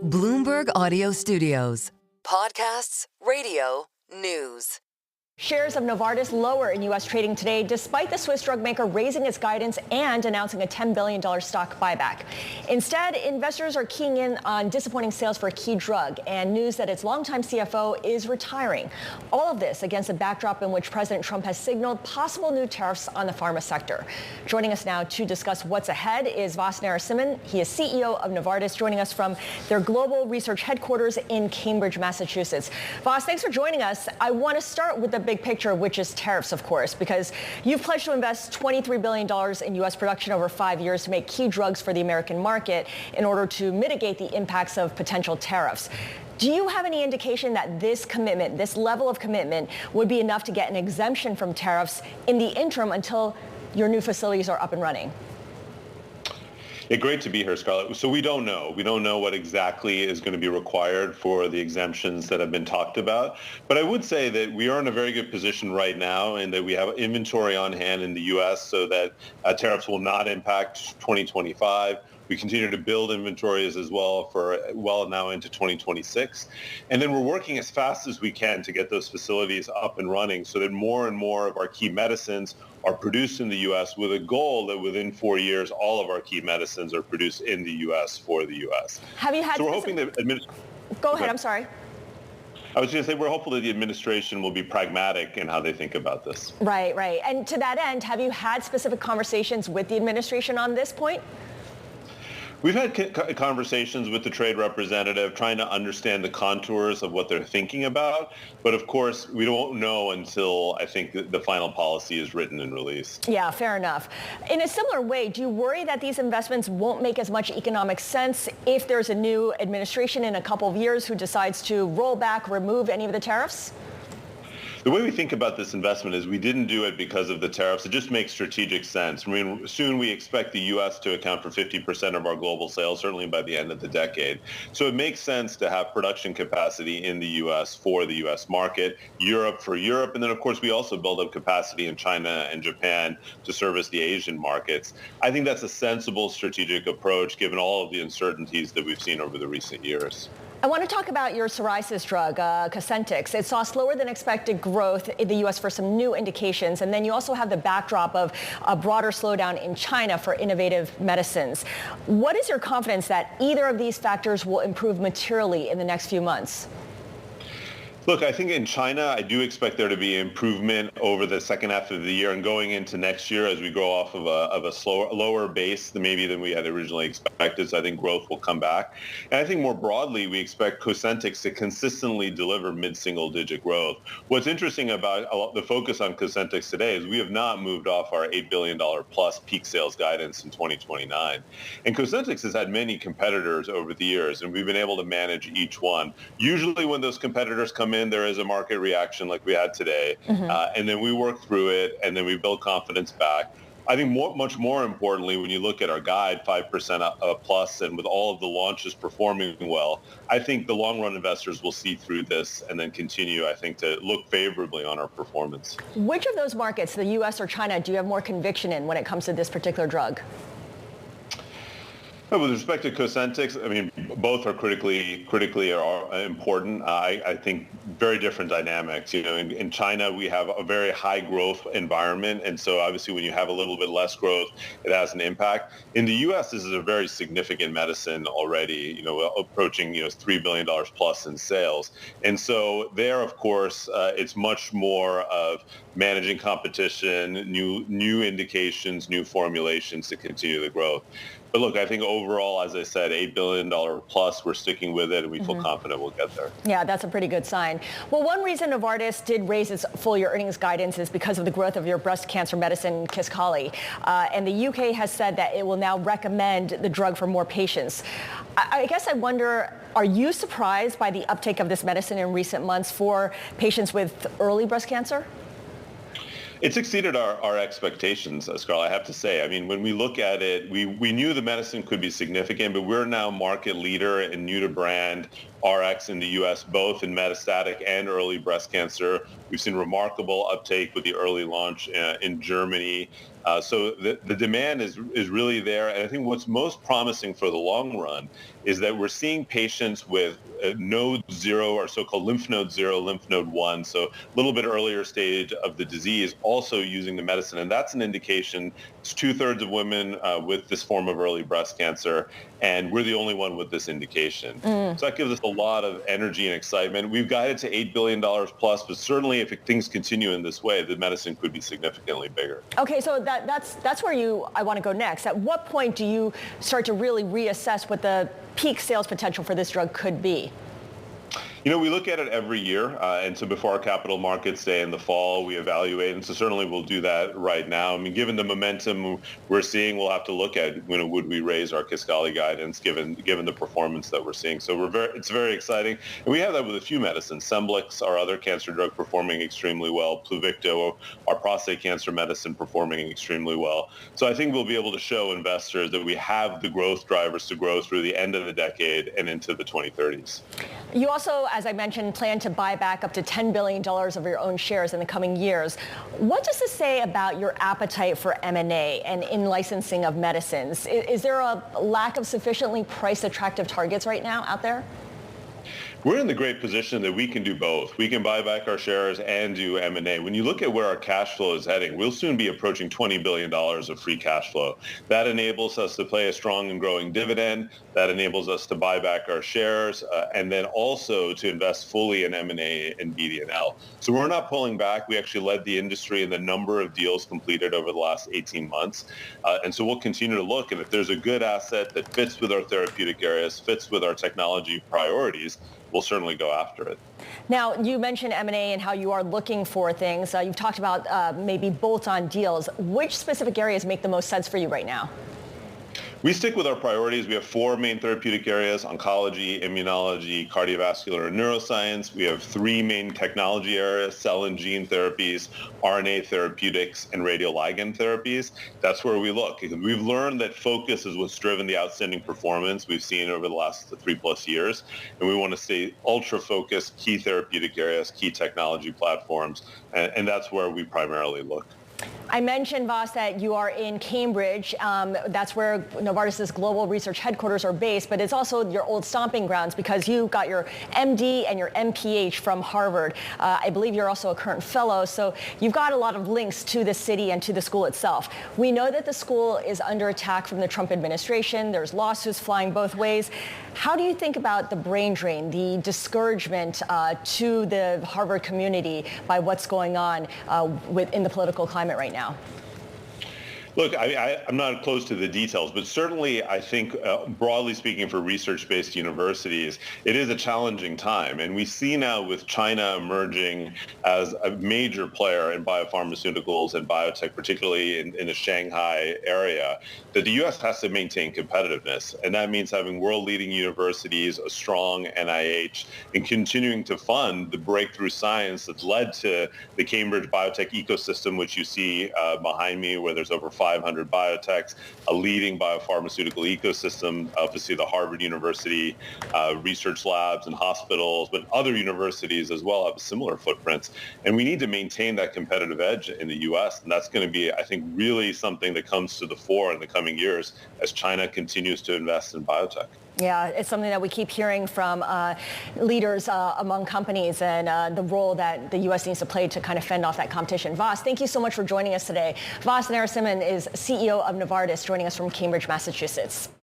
Bloomberg Audio Studios. Podcasts, radio, news. Shares of Novartis lower in U.S. trading today, despite the Swiss drug maker raising its guidance and announcing a $10 billion stock buyback. Instead, investors are keying in on disappointing sales for a key drug and news that its longtime CFO is retiring. All of this against a backdrop in which President Trump has signaled possible new tariffs on the pharma sector. Joining us now to discuss what's ahead is Vasant Narasimham. He is CEO of Novartis, joining us from their global research headquarters in Cambridge, Massachusetts. Vas, thanks for joining us. I want to start with the big picture, which is tariffs, of course, because you've pledged to invest $23 billion in U.S. production over 5 years to make key drugs for the American market in order to mitigate the impacts of potential tariffs. Do you have any indication that this commitment, this level of commitment, would be enough to get an exemption from tariffs in the interim until your new facilities are up and running? Yeah, great to be here, Scarlet. So we don't know. We don't know what exactly is going to be required for the exemptions that have been talked about. But I would say that we are in a very good position right now and that we have inventory on hand in the U.S. so that tariffs will not impact 2025. We continue to build inventories as well for well now into 2026. And then we're working as fast as we can to get those facilities up and running so that more and more of our key medicines are produced in the U.S. with a goal that within 4 years, all of our key medicines are produced in the U.S. for the U.S. Have you had? So we're hoping that Go ahead. I'm sorry. I was going to say we're hopeful that the administration will be pragmatic in how they think about this. Right. And to that end, have you had specific conversations with the administration on this point? We've had conversations with the trade representative trying to understand the contours of what they're thinking about. But of course, we don't know until I think the final policy is written and released. Yeah, fair enough. In a similar way, do you worry that these investments won't make as much economic sense if there's a new administration in a couple of years who decides to roll back, remove any of the tariffs? The way we think about this investment is we didn't do it because of the tariffs. It just makes strategic sense. I mean, soon we expect the U.S. to account for 50% of our global sales, certainly by the end of the decade. So it makes sense to have production capacity in the U.S. for the U.S. market, Europe for Europe, and then, of course, we also build up capacity in China and Japan to service the Asian markets. I think that's a sensible strategic approach, given all of the uncertainties that we've seen over the recent years. I want to talk about your psoriasis drug, Cosentyx. It saw slower than expected growth in the U.S. for some new indications. And then you also have the backdrop of a broader slowdown in China for innovative medicines. What is your confidence that either of these factors will improve materially in the next few months? Look, I think in China, I do expect there to be improvement over the second half of the year and going into next year as we grow off of a lower base than we had originally expected. So I think growth will come back. And I think more broadly, we expect Cosentyx to consistently deliver mid-single-digit growth. What's interesting about the focus on Cosentyx today is we have not moved off our $8 billion plus peak sales guidance in 2029. And Cosentyx has had many competitors over the years, and we've been able to manage each one. Usually when those competitors come in, there is a market reaction like we had today, and then we work through it, and then we build confidence back. I think much more importantly, when you look at our guide, 5% plus, and with all of the launches performing well, I think the long-run investors will see through this and then continue, I think, to look favorably on our performance. Which of those markets, the U.S. or China, do you have more conviction in when it comes to this particular drug? With respect to Cosentyx, I mean, both are critically important. I think very different dynamics. You know, in China, we have a very high growth environment. And so obviously when you have a little bit less growth, it has an impact. In the U.S., this is a very significant medicine already, approaching, $3 billion plus in sales. And so there, of course, it's much more of managing competition, new indications, new formulations to continue the growth. But look, I think overall, as I said, $8 billion plus, we're sticking with it, and we feel confident we'll get there. Yeah, that's a pretty good sign. Well, one reason Novartis did raise its full-year earnings guidance is because of the growth of your breast cancer medicine, Kisqali. And the UK has said that it will now recommend the drug for more patients. I guess I wonder, are you surprised by the uptake of this medicine in recent months for patients with early breast cancer? It's exceeded our expectations, Scarlet, I have to say. I mean, when we look at it, we knew the medicine could be significant, but we're now market leader in new-to-brand RX in the U.S., both in metastatic and early breast cancer. We've seen remarkable uptake with the early launch in Germany. So the demand is really there. And I think what's most promising for the long run is that we're seeing patients with node 0 or so-called lymph node 0, lymph node 1, so a little bit earlier stage of the disease, also using the medicine. And that's an indication. It's 2/3 of women with this form of early breast cancer, and we're the only one with this indication. So that gives us a lot of energy and excitement. We've guided to $8 billion plus, but certainly if things continue in this way, the medicine could be significantly bigger. Okay, so that's where I want to go next. At what point do you start to really reassess what the peak sales potential for this drug could be? We look at it every year, and so before our capital markets day in the fall, we evaluate, and so certainly we'll do that right now. I mean, given the momentum we're seeing, we'll have to look at, would we raise our Kisqali guidance given the performance that we're seeing. So it's very exciting, and we have that with a few medicines. Scemblix, our other cancer drug, performing extremely well. Pluvicto, our prostate cancer medicine, performing extremely well. So I think we'll be able to show investors that we have the growth drivers to grow through the end of the decade and into the 2030s. You also, as I mentioned, plan to buy back up to $10 billion of your own shares in the coming years. What does this say about your appetite for M&A and in-licensing of medicines? Is there a lack of sufficiently price attractive targets right now out there? We're in the great position that we can do both. We can buy back our shares and do M&A. When you look at where our cash flow is heading, we'll soon be approaching $20 billion of free cash flow. That enables us to pay a strong and growing dividend. That enables us to buy back our shares and then also to invest fully in M&A and BD&L. So we're not pulling back. We actually led the industry in the number of deals completed over the last 18 months. And so we'll continue to look. And if there's a good asset that fits with our therapeutic areas, fits with our technology priorities, we'll certainly go after it. Now, you mentioned M&A and how you are looking for things. You've talked about maybe bolt-on deals. Which specific areas make the most sense for you right now? We stick with our priorities. We have 4 main therapeutic areas: oncology, immunology, cardiovascular, and neuroscience. We have 3 main technology areas: cell and gene therapies, RNA therapeutics, and radioligand therapies. That's where we look. We've learned that focus is what's driven the outstanding performance we've seen over the last 3+ years. And we want to stay ultra-focused, key therapeutic areas, key technology platforms, and that's where we primarily look. I mentioned, Vas, that you are in Cambridge. That's where Novartis' global research headquarters are based, but it's also your old stomping grounds because you got your MD and your MPH from Harvard. I believe you're also a current fellow, so you've got a lot of links to the city and to the school itself. We know that the school is under attack from the Trump administration. There's lawsuits flying both ways. How do you think about the brain drain, the discouragement to the Harvard community by what's going on in the political climate right now? Look, I'm not close to the details, but certainly I think, broadly speaking, for research-based universities, it is a challenging time. And we see now with China emerging as a major player in biopharmaceuticals and biotech, particularly in the Shanghai area, that the U.S. has to maintain competitiveness. And that means having world-leading universities, a strong NIH, and continuing to fund the breakthrough science that's led to the Cambridge biotech ecosystem, which you see behind me, where there's over 500 biotechs, a leading biopharmaceutical ecosystem, obviously the Harvard University research labs and hospitals, but other universities as well have similar footprints. And we need to maintain that competitive edge in the U.S. And that's going to be, I think, really something that comes to the fore in the coming years as China continues to invest in biotech. Yeah, it's something that we keep hearing from leaders among companies and the role that the U.S. needs to play to kind of fend off that competition. Vas, thank you so much for joining us today. Vasant Narasimham is CEO of Novartis, joining us from Cambridge, Massachusetts.